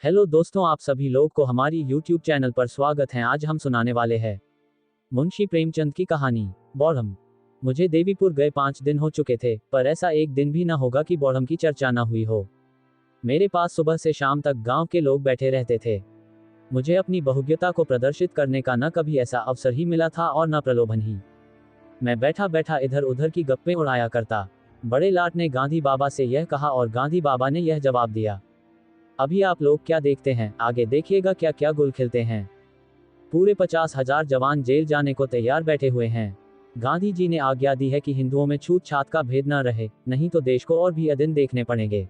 Hello दोस्तों, आप सभी लोग को हमारी YouTube चैनल पर स्वागत है। आज हम सुनाने वाले हैं मुंशी प्रेमचंद की कहानी बौड़म। मुझे देवीपुर गए 5 दिन हो चुके थे, पर ऐसा एक दिन भी न होगा कि बौड़म की चर्चा न हुई हो। मेरे पास सुबह से शाम तक गांव के लोग बैठे रहते थे। मुझे अपनी बहुज्ञता को प्रदर्शित करने का न कभी ऐसा अवसर ही मिला था और न प्रलोभन ही। मैं बैठा बैठा इधर उधर की गप्पें उड़ाया करता। बड़े लाट ने गांधी बाबा से यह कहा और गांधी बाबा ने यह जवाब दिया। अभी आप लोग क्या देखते हैं, आगे देखिएगा क्या क्या गुल खिलते हैं। पूरे 50,000 जवान जेल जाने को तैयार बैठे हुए हैं। गांधी जी ने आज्ञा दी है कि हिंदुओं में छूत छात का भेद न रहे, नहीं तो देश को और भी अदिन देखने पड़ेंगे।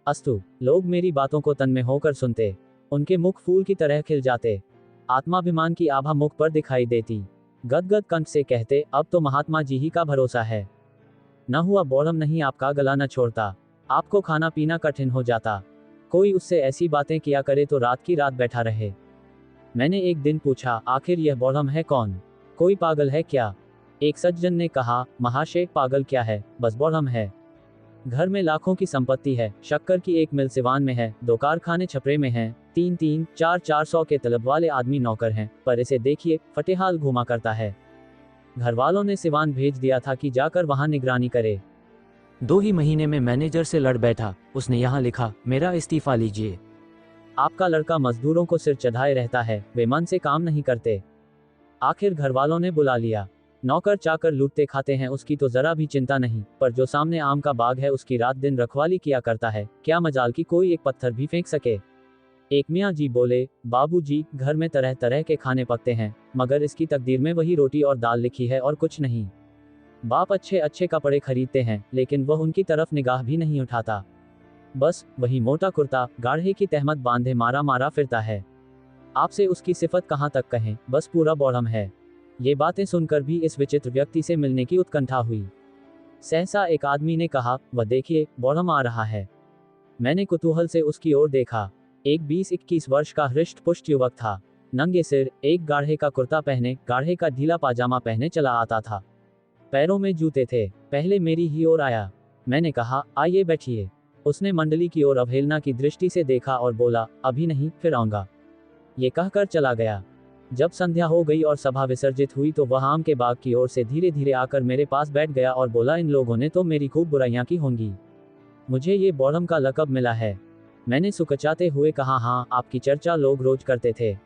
अस्तु। लोग मेरी बातों को तन में होकर सुनते। उनके मुख फूल की तरह खिल जाते। आत्माभिमान की आभा मुख पर दिखाई देती। गदगद कंठ से कहते, अब तो महात्मा जी ही का भरोसा है। न हुआ बौड़म नहीं आपका गला न छोड़ता, आपको खाना पीना कठिन हो जाता। कोई उससे ऐसी बातें किया करे तो रात की रात बैठा रहे। मैंने एक दिन पूछा, आखिर यह बौड़म है कौन? कोई पागल है क्या? एक सज्जन ने कहा, महाशय पागल क्या है, बस बौड़म है। घर में लाखों की संपत्ति है, शक्कर की एक मिल सिवान में है, 2 कारखाने छपरे में हैं, 3-3, 4-400 के तलब वाले आदमी नौकर हैं, पर इसे देखिए, फटेहाल घूमा करता है। घर वालों ने सिवान भेज दिया था कि जाकर वहां निगरानी करे। 2 ही महीने में मैनेजर से लड़ बैठा। उसने यहाँ लिखा, मेरा इस्तीफा लीजिए। आपका लड़का मजदूरों को सिर चढ़ाए रहता है, वे मन से काम नहीं करते। आखिर घर वालों ने बुला लिया। नौकर चाकर लूटते खाते हैं, उसकी तो जरा भी चिंता नहीं, पर जो सामने आम का बाग है उसकी रात दिन रखवाली किया करता है, क्या मजाल की कोई एक पत्थर भी फेंक सके। एक मियाँ जी बोले, बाबूजी, घर में तरह तरह के खाने पकते हैं, मगर इसकी तकदीर में वही रोटी और दाल लिखी है और कुछ नहीं। बाप अच्छे अच्छे कपड़े खरीदते हैं, लेकिन वह उनकी तरफ निगाह भी नहीं उठाता। बस वही मोटा कुर्ता, गाढ़े की तहमत बांधे मारा मारा फिरता है। आपसे उसकी सिफत कहाँ तक कहें, बस पूरा बौड़म है। ये बातें सुनकर भी इस विचित्र व्यक्ति से मिलने की उत्कंठा हुई। सहसा एक आदमी ने कहा, वह देखिए, बौड़म आ रहा है। मैंने कुतूहल से उसकी ओर देखा। एक 20-21 वर्ष का हृष्ट पुष्ट युवक था। नंगे सिर, एक गाढ़े का कुर्ता पहने, गाढ़े का ढीला पाजामा पहने चला आता था। पैरों में जूते थे। पहले मेरी ही ओर आया। मैंने कहा, आइए बैठिए। उसने मंडली की ओर अवहेलना की दृष्टि से देखा और बोला, अभी नहीं, फिर आऊंगा। ये कहकर चला गया। जब संध्या हो गई और सभा विसर्जित हुई तो वह आम के बाग की ओर से धीरे धीरे आकर मेरे पास बैठ गया और बोला, इन लोगों ने तो मेरी खूब बुराइयां की होंगी। मुझे ये बौड़म का लकब मिला है। मैंने सुकचाते हुए कहा, हाँ, आपकी चर्चा लोग रोज करते थे।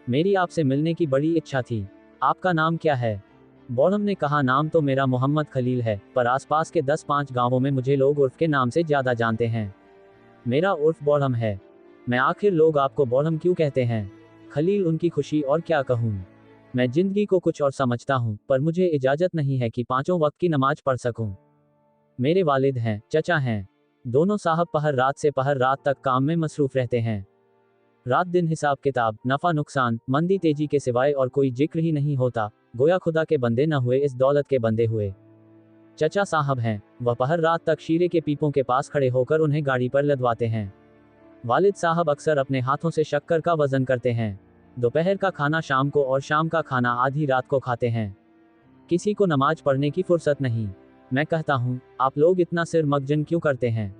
मेरी आपसे मिलने की बड़ी इच्छा थी। आपका नाम क्या है? बौड़म ने कहा, नाम तो मेरा मोहम्मद खलील है, पर आसपास के 10-5 गांवों में मुझे लोग उर्फ के नाम से ज्यादा जानते हैं। मेरा उर्फ बौड़म है। मैं आखिर लोग आपको बौड़म क्यों कहते हैं? खलील उनकी खुशी, और क्या कहूँ। मैं जिंदगी को कुछ और समझता हूँ, पर मुझे इजाजत नहीं है कि 5 वक्त की नमाज पढ़ सकूं। मेरे वालिद हैं, चचा हैं। दोनों साहब पहर रात से पहर रात तक काम में मसरूफ रहते हैं। रात दिन हिसाब किताब, नफा नुकसान, मंदी तेजी के सिवाय और कोई जिक्र ही नहीं होता। गोया खुदा के बंदे न हुए, इस दौलत के बंदे हुए। चचा साहब हैं, वह पहर रात तक शीरे के पीपों के पास खड़े होकर उन्हें गाड़ी पर लदवाते हैं। वालिद साहब अक्सर अपने हाथों से शक्कर का वजन करते हैं। दोपहर का खाना शाम को और शाम का खाना आधी रात को खाते हैं। किसी को नमाज पढ़ने की फुर्सत नहीं। मैं कहता हूँ, आप लोग इतना सिर मगजन क्यों करते हैं?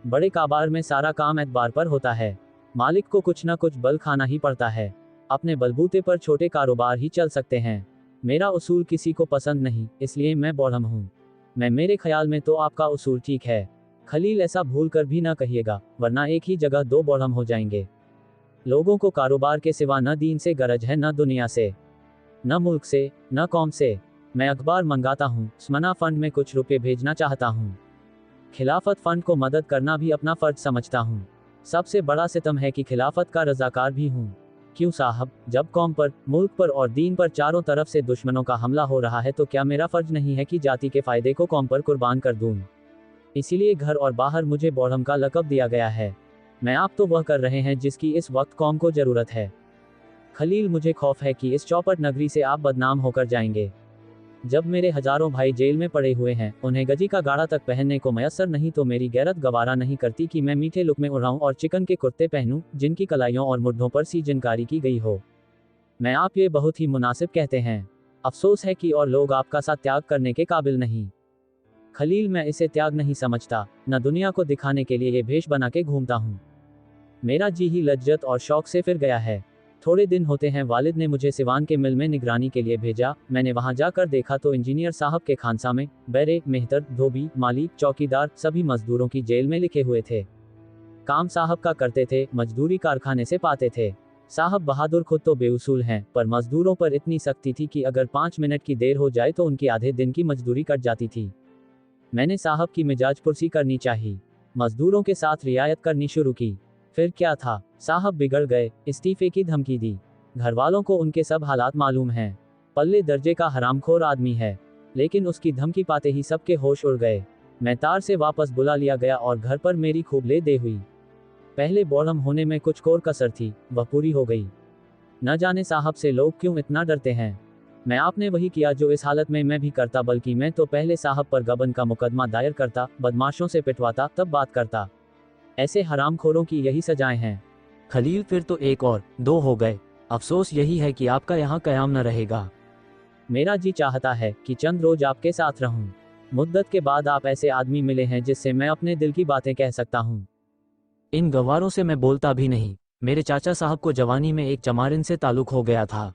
बड़े काबार में सारा काम एतबार पर होता है। मालिक को कुछ न कुछ बल खाना ही पड़ता है। अपने बलबूते पर छोटे कारोबार ही चल सकते हैं। मेरा उसूल किसी को पसंद नहीं, इसलिए मैं बौड़म हूँ। मेरे ख्याल में तो आपका उसूल ठीक है। खलील, ऐसा भूल कर भी ना कहिएगा, वरना एक ही जगह 2 बौड़म हो जाएंगे। लोगों को कारोबार के सिवा न दीन से गरज है, न दुनिया से, न मुल्क से, न कौम से। मैं अखबार मंगाता हूँ, स्मना फंड में कुछ रुपए भेजना चाहता हूँ। खिलाफत फंड को मदद करना भी अपना फर्ज समझता हूँ। सबसे बड़ा सितम है कि खिलाफत का रजाकार भी हूँ। क्यों साहब, जब कौम पर, मुल्क पर और दीन पर चारों तरफ से दुश्मनों का हमला हो रहा है तो क्या मेरा फर्ज नहीं है कि जाति के फायदे को कौम पर कुर्बान कर दूं? इसीलिए घर और बाहर मुझे बौड़म का लकब दिया गया है। मैं आप तो वह कर रहे हैं जिसकी इस वक्त कौम को जरूरत है। खलील, मुझे खौफ है कि इस चौपट नगरी से आप बदनाम होकर जाएंगे। जब मेरे हजारों भाई जेल में पड़े हुए हैं, उन्हें गजी का गाड़ा तक पहनने को मयसर नहीं, तो मेरी गैरत गवारा नहीं करती कि मैं मीठे लुक में उड़ाऊं और चिकन के कुर्ते पहनूं, जिनकी कलाइयों और मुड्ढों पर सी जिनकारी की गई हो। मैं आप ये बहुत ही मुनासिब कहते हैं। अफसोस है कि और लोग आपका साथ त्याग करने के काबिल नहीं। खलील, मैं इसे त्याग नहीं समझता। न दुनिया को दिखाने के लिए ये भेष बना के घूमता हूँ। मेरा जी ही लज्जत और शौक से फिर गया है। थोड़े दिन होते हैं वालिद ने मुझे सिवान के मिल में निगरानी के लिए भेजा। मैंने वहां जाकर देखा तो इंजीनियर साहब के खानसा में बैरे, मेहतर, धोबी, माली, चौकीदार सभी मजदूरों की जेल में लिखे हुए थे। काम साहब का करते थे, मजदूरी कारखाने से पाते थे। साहब बहादुर खुद तो बेउसूल हैं, पर मजदूरों पर इतनी सख्ती थी कि अगर 5 मिनट की देर हो जाए तो उनकी आधे दिन की मजदूरी कट जाती थी। मैंने साहब की मिजाज पुरसी करनी चाहिए, मजदूरों के साथ रियायत करनी शुरू की। फिर क्या था, साहब बिगड़ गए, इस्तीफे की धमकी दी। घर वालों को उनके सब हालात मालूम हैं। पल्ले दर्जे का हरामखोर आदमी है, लेकिन उसकी धमकी पाते ही सबके होश उड़ गए। मैं तार से वापस बुला लिया गया और घर पर मेरी खूब ले दे हुई। पहले बॉडम होने में कुछ कोर कसर थी, वह पूरी हो गई। न जाने साहब से लोग क्यों इतना डरते हैं। मैं आपने वही किया जो इस हालत में मैं भी करता, बल्कि मैं तो पहले साहब पर गबन का मुकदमा दायर करता, बदमाशों से पिटवाता, तब बात करता। ऐसे हरामखोरों की यही सजाएं हैं। खलील, फिर तो एक और दो हो गए। अफसोस यही है कि आपका यहाँ कयाम न रहेगा। मेरा जी चाहता है कि चंद रोज आपके साथ रहूं। मुद्दत के बाद आप ऐसे आदमी मिले हैं जिससे मैं अपने दिल की बातें कह सकता हूं। इन गवारों से मैं बोलता भी नहीं। मेरे चाचा साहब को जवानी में एक चमारिन से ताल्लुक हो गया था।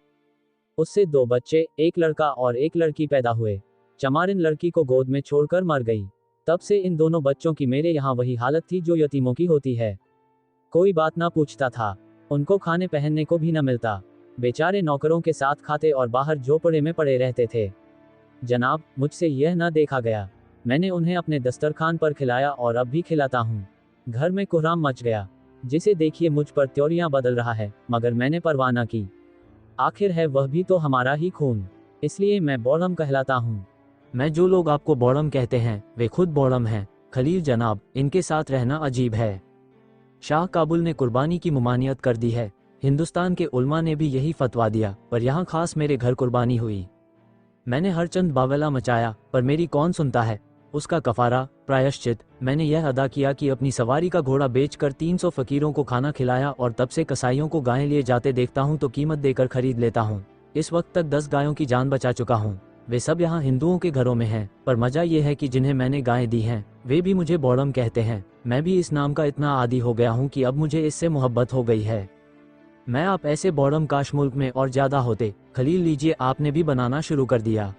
उससे 2 बच्चे, एक लड़का और एक लड़की पैदा हुए। चमारिन लड़की को गोद में छोड़कर मर गई। तब से इन दोनों बच्चों की मेरे यहाँ वही हालत थी जो यतीमों की होती है। कोई बात ना पूछता था, उनको खाने पहनने को भी न मिलता। बेचारे नौकरों के साथ खाते और बाहर झोपड़े में पड़े रहते थे। जनाब, मुझसे यह न देखा गया। मैंने उन्हें अपने दस्तरखान पर खिलाया और अब भी खिलाता हूँ। घर में कोहराम मच गया। जिसे देखिए मुझ पर त्योरियां बदल रहा है, मगर मैंने परवाह न की। आखिर है वह भी तो हमारा ही खून, इसलिए मैं बॉडम कहलाता हूँ। मैं जो लोग आपको बॉडम कहते हैं वे खुद बॉडम हैं। खलील जनाब, इनके साथ रहना अजीब है। शाह काबुल ने कुर्बानी की मुमानियत कर दी है। हिंदुस्तान के उलमा ने भी यही फतवा दिया, पर यहाँ खास मेरे घर कुर्बानी हुई। मैंने हर चंद बावला मचाया, पर मेरी कौन सुनता है। उसका कफारा, प्रायश्चित मैंने यह अदा किया कि अपनी सवारी का घोड़ा बेचकर 300 फकीरों को खाना खिलाया, और तब से कसाईयों को गायें लिए जाते देखता हूँ तो कीमत देकर खरीद लेता हूँ। इस वक्त तक 10 गायों की जान बचा चुका हूँ। वे सब यहाँ हिंदुओं के घरों में हैं, पर मजा ये है कि जिन्हें मैंने गायें दी हैं वे भी मुझे बॉडम कहते हैं। मैं भी इस नाम का इतना आदी हो गया हूँ कि अब मुझे इससे मोहब्बत हो गई है। मैं आप ऐसे बॉडम काश मुल्क में और ज्यादा होते। खलील लीजिए, आपने भी बनाना शुरू कर दिया।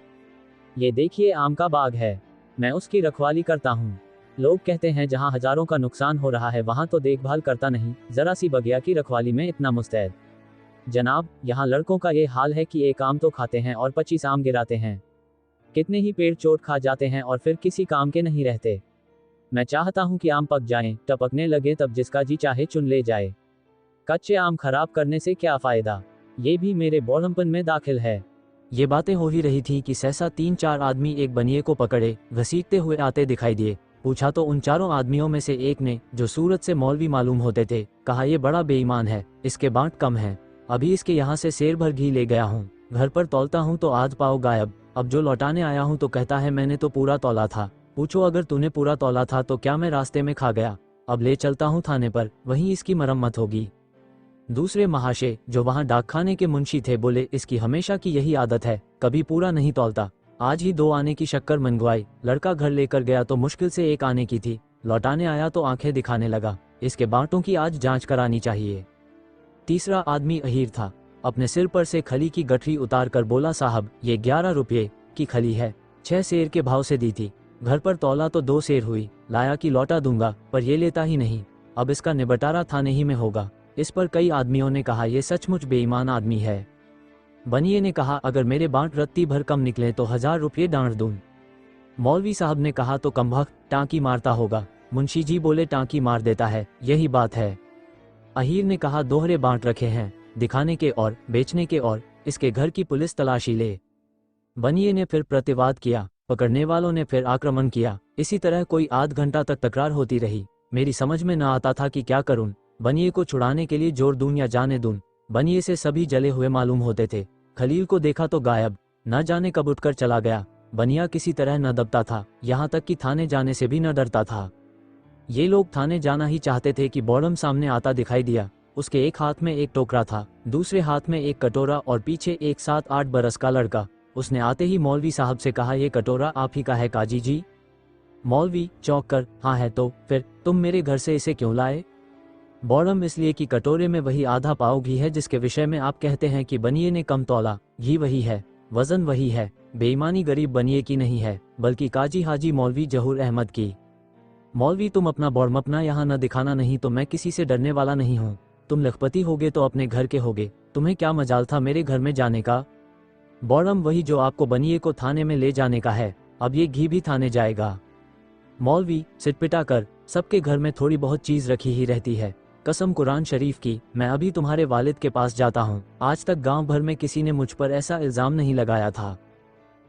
ये देखिए आम का बाग है, मैं उसकी रखवाली करता हूँ। लोग कहते हैं जहाँ हजारों का नुकसान हो रहा है वहाँ तो देखभाल करता नहीं, जरा सी बगिया की रखवाली में इतना मुस्तैद। जनाब, यहाँ लड़कों का ये हाल है कि एक आम तो खाते हैं और 25 आम गिराते हैं। कितने ही पेड़ चोट खा जाते हैं और फिर किसी काम के नहीं रहते। मैं चाहता हूँ कि आम पक जाएं, टपकने लगे, तब जिसका जी चाहे चुन ले जाए। कच्चे आम खराब करने से क्या फायदा। ये भी मेरे बॉडमपन में दाखिल है। ये बातें हो ही रही थी कि सहसा 3-4 आदमी एक बनिए को पकड़े घसीटते हुए आते दिखाई दिए। पूछा तो उन चारों आदमियों में से एक ने, जो सूरत से मौलवी मालूम होते थे, कहा ये बड़ा बेईमान है, इसके बांट कम है। अभी इसके यहाँ से सेर भर घी ले गया हूँ, घर पर तौलता हूँ तो आध पाव गायब। अब जो लौटाने आया हूँ तो कहता है मैंने तो पूरा तौला था। पूछो अगर तूने पूरा तौला था तो क्या मैं रास्ते में खा गया। अब ले चलता हूँ थाने पर, वहीं इसकी मरम्मत होगी। दूसरे महाशय, जो वहां डाकखाने के मुंशी थे, बोले इसकी हमेशा की यही आदत है, कभी पूरा नहीं तौलता। आज ही 2 आने की शक्कर मंगवाई, लड़का घर लेकर गया तो मुश्किल से 1 आने की थी, लौटाने आया तो आंखें दिखाने लगा। इसके बांटों की आज जांच करानी चाहिए। तीसरा आदमी अहीर था। अपने सिर पर से खली की गठरी उतार कर बोला, साहब ये 11 रुपये की खली है, 6 सेर के भाव से दी थी। घर पर तौला तो 2 सेर हुई, लाया कि लौटा दूंगा, पर ये लेता ही नहीं। अब इसका निबटारा थाने ही में होगा। इस पर कई आदमियों ने कहा ये सचमुच बेईमान आदमी है। बनिए ने कहा अगर मेरे बांट रत्ती भर कम निकले तो 1000 रुपये डांट दूं। मौलवी साहब ने कहा तो कमबख्त टांकी मारता होगा। मुंशी जी बोले टांकी मार देता है, यही बात है। अहीर ने कहा दोहरे बांट रखे हैं, दिखाने के और बेचने के, और इसके घर की पुलिस तलाशी ले। बनिए ने फिर प्रतिवाद किया, पकड़ने वालों ने फिर आक्रमण किया। इसी तरह कोई आध घंटा तक तकरार होती रही। मेरी समझ में न आता था कि क्या करूं। बनिए को छुड़ाने के लिए जोर दूं या जाने दूं। बनिए से सभी जले हुए मालूम होते थे। खलील को देखा तो गायब, न जाने कब उठकर चला गया। बनिया किसी तरह न दबता था, यहाँ तक कि थाने जाने से भी न डरता था। ये लोग थाने जाना ही चाहते थे कि बॉडम सामने आता दिखाई दिया। उसके एक हाथ में एक टोकरा था, दूसरे हाथ में एक कटोरा, और पीछे एक 7-8 बरस का लड़का। उसने आते ही मौलवी साहब से कहा ये कटोरा आप ही का है काजी जी। मौलवी चौंक कर हाँ है तो फिर तुम मेरे घर से इसे क्यों लाए। बौड़म इसलिए कि कटोरे में वही आधा पाव घी है जिसके विषय में आप कहते हैं कि बनिए ने कम तौला। घी वही है, वजन वही है। बेईमानी गरीब बनिए की नहीं है, बल्कि काजी हाजी मौलवी जहूर अहमद की। मौलवी तुम अपना बौड़मपना यहाँ न दिखाना, नहीं तो मैं किसी से डरने वाला नहीं हूँ। तुम लखपति होगे तो अपने घर के होगे, तुम्हें क्या मजाल था मेरे घर में जाने का। बौड़म वही जो आपको बनिए को थाने में ले जाने का है, अब ये घी भी थाने जाएगा। मौलवी सिटपिटा कर, सबके घर में थोड़ी बहुत चीज रखी ही रहती है। कसम कुरान शरीफ की, मैं अभी तुम्हारे वालिद के पास जाता हूँ। आज तक गांव भर में किसी ने मुझ पर ऐसा इल्जाम नहीं लगाया था।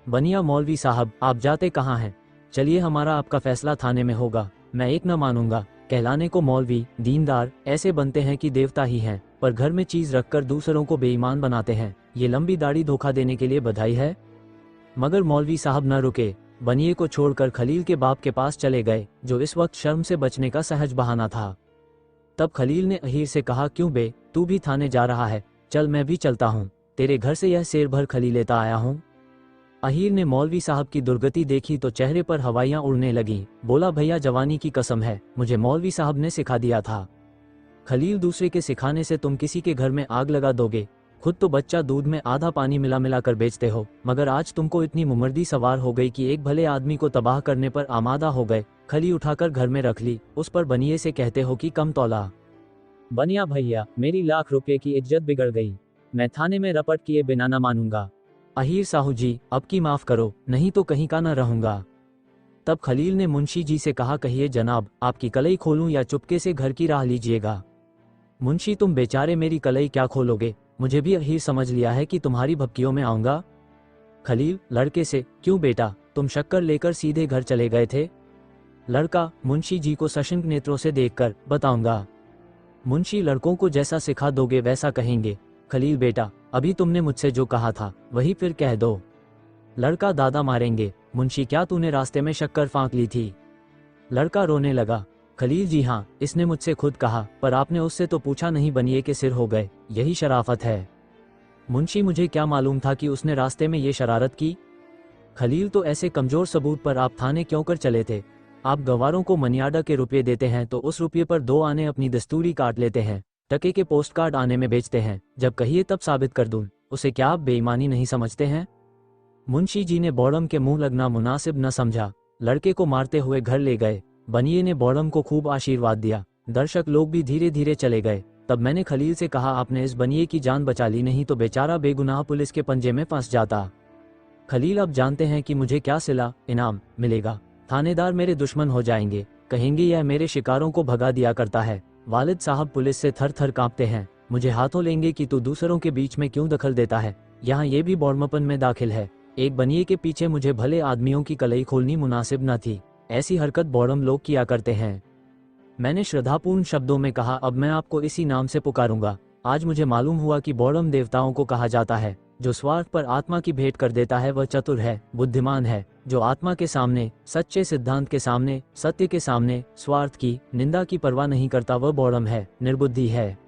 बनिया मौलवी साहब आप जाते कहाँ हैं? चलिए हमारा आपका फैसला थाने में होगा, मैं एक न मानूंगा। कहलाने को मौलवी दीनदार ऐसे बनते हैं कि देवता ही हैं, पर घर में चीज रखकर दूसरों को बेईमान बनाते हैं। ये लंबी दाढ़ी धोखा देने के लिए बधाई है। मगर मौलवी साहब न रुके, बनिए को छोड़कर खलील के बाप के पास चले गए, जो इस वक्त शर्म से बचने का सहज बहाना था। तब खलील ने अहीर से कहा, क्यों बे, तू भी थाने जा रहा है? चल मैं भी चलता हूँ, तेरे घर से यह सेर भर खली लेता आया हूँ। अहीर ने मौलवी साहब की दुर्गति देखी तो चेहरे पर हवाइयां उड़ने लगीं। बोला, भैया जवानी की कसम है, मुझे मौलवी साहब ने सिखा दिया था। खलील, दूसरे के सिखाने से तुम किसी के घर में आग लगा दोगे? खुद तो बच्चा दूध में आधा पानी मिला मिला कर बेचते हो, मगर आज तुमको इतनी मुमर्दी सवार हो गई कि एक भले आदमी को तबाह करने पर आमादा हो गए। खली उठाकर घर में रख ली, उस पर बनिए से कहते हो कि कम तौला। बनिया भैया, मेरी लाख रुपए की इज्जत बिगड़ गई, मैं थाने में रपट किए बिना न मानूंगा। अहीर साहू जी अब की माफ करो, नहीं तो कहीं का न रहूंगा। तब खलील ने मुंशी जी से कहा, कहिए जनाब, आपकी कलई खोलूं या चुपके से घर की राह लीजिएगा? मुंशी, तुम बेचारे मेरी कलई क्या खोलोगे? मुझे भी अहीर समझ लिया है कि तुम्हारी भपकियों में आऊंगा। खलील लड़के से, क्यों बेटा, तुम शक्कर लेकर सीधे घर चले गए थे? लड़का मुंशी जी को सशंक नेत्रों से देखकर, बताऊंगा। मुंशी, लड़कों को जैसा सिखा दोगे वैसा कहेंगे। खलील, बेटा अभी तुमने मुझसे जो कहा था वही फिर कह दो। लड़का, दादा मारेंगे। मुंशी, क्या तूने रास्ते में शक्कर फांक ली थी? लड़का रोने लगा। खलील, जी हाँ, इसने मुझसे खुद कहा, पर आपने उससे तो पूछा नहीं, बनिए के सिर हो गए, यही शराफत है। मुंशी, मुझे क्या मालूम था कि उसने रास्ते में ये शरारत की। खलील, तो ऐसे कमजोर सबूत पर आप थाने क्यों कर चले थे? आप गवारों को मनियाडा के रुपये देते हैं तो उस रुपये पर 2 आने अपनी दस्तूरी काट लेते हैं, टके के पोस्ट कार्ड आने में बेचते हैं। जब कहिए तब साबित कर दूं, उसे क्या आप बेईमानी नहीं समझते हैं? मुंशी जी ने बौड़म के मुंह लगना मुनासिब न समझा, लड़के को मारते हुए घर ले गए। बनिए ने बौड़म को खूब आशीर्वाद दिया। दर्शक लोग भी धीरे धीरे चले गए। तब मैंने खलील से कहा, आपने इस बनिए की जान बचा ली, नहीं तो बेचारा बेगुनाह पुलिस के पंजे में फंस जाता। खलील, अब जानते हैं कि मुझे क्या सिला इनाम मिलेगा। थानेदार मेरे दुश्मन हो जाएंगे, कहेंगे यह मेरे शिकारों को भगा दिया करता है। वालिद साहब पुलिस से थर थर कांपते हैं, मुझे हाथों लेंगे कि तू दूसरों के बीच में क्यों दखल देता है। यहाँ ये भी बौड़मपन में दाखिल है। एक बनिए के पीछे मुझे भले आदमियों की कलई खोलनी मुनासिब न थी। ऐसी हरकत बौड़म लोग किया करते हैं। मैंने श्रद्धापूर्ण शब्दों में कहा, अब मैं आपको इसी नाम से पुकारूंगा। आज मुझे मालूम हुआ कि बौड़म देवताओं को कहा जाता है। जो स्वार्थ पर आत्मा की भेंट कर देता है वह चतुर है, बुद्धिमान है। जो आत्मा के सामने, सच्चे सिद्धांत के सामने, सत्य के सामने स्वार्थ की, निंदा की परवाह नहीं करता वह बौड़म है, निर्बुद्धि है।